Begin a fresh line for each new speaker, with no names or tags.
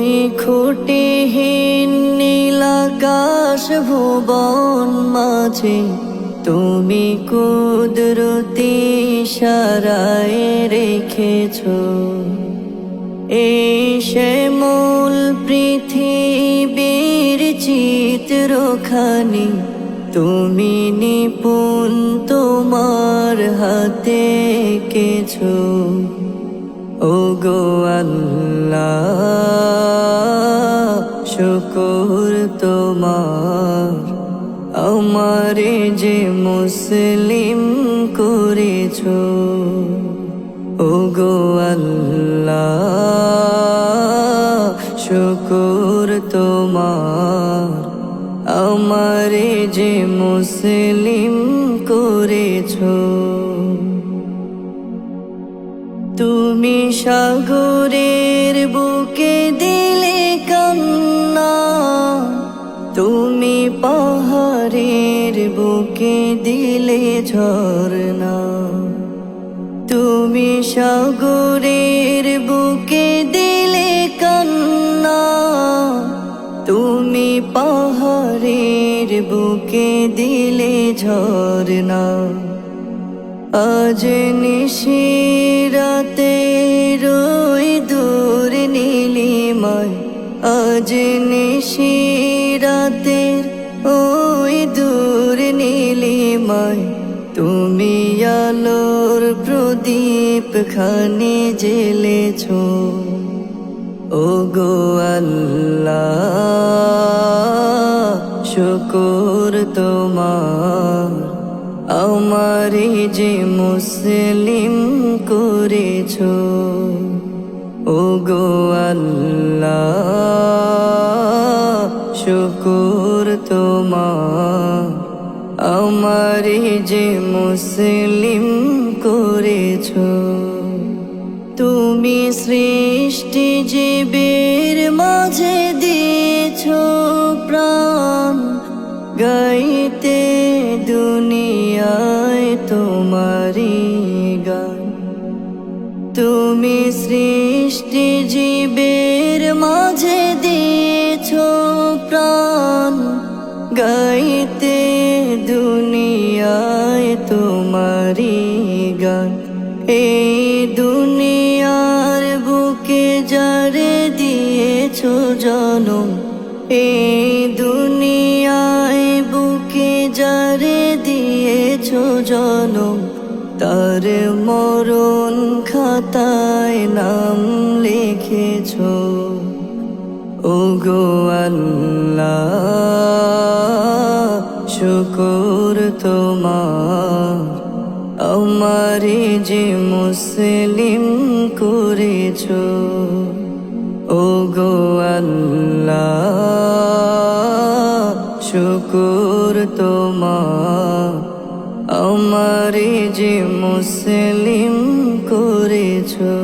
ওই খুঁটিহীন নীলাকাশ ভুবন মাঝে তুমি কুদরতি ইশারায় রেখেছো এই শ্যামল পৃথিবীর চিত্রখানি তুমি নিপুণ তোমার হাতে এঁকেছো। ওগো আল্লাহ শুকর তোমার আমারে যে মুসলিম করেছো। ওগো আল্লাহ শুকর তোমার আমারে যে মুসলিম করেছো। তুমি সাগরের বুকে দিলে কান্না, তুমি পাহাড়ের বুকে দিলে ঝরনা। তুমি সাগরের বুকে দিলে কান্না, তুমি পাহাড়ের বুকে দিলে ঝরনা। আজ নিশিরাতে রই দূর নীলিমায়, আজ নিশিরাতে ওই দূর নীলিমায় তুমি আলোর প্রদীপ খানি জ্বেলেছো। ওগো আল্লাহ শুকর তোমার আমারে যে মুসলিম করেছো। ওগো আল্লাহ শুকর তোমার আমারে যে মুসলিম করেছো। তুমি সৃষ্টি জীবের মাঝে দিয়েছো প্রাণ, গাইতে দুনিয়ায় তোমারি গান। তুমি সৃষ্টি জীবের মাঝে দিয়েছো প্রাণ, গাইতে দুনিয়ায় তোমারি গান। এই দুনিয়ার বুকে যারে দিয়েছো জনম, এই দুনিয়ায় বুকে যারে দিয়েছো জনম, তার মরণ খাতায় নাম লিখেছো। ওগো আল্লাহ শুকর তোমার আমারে যে মুসলিম করেছো। ওগো আল্লাহ শুকর তোমার আমারে যে মুসলিম করেছো।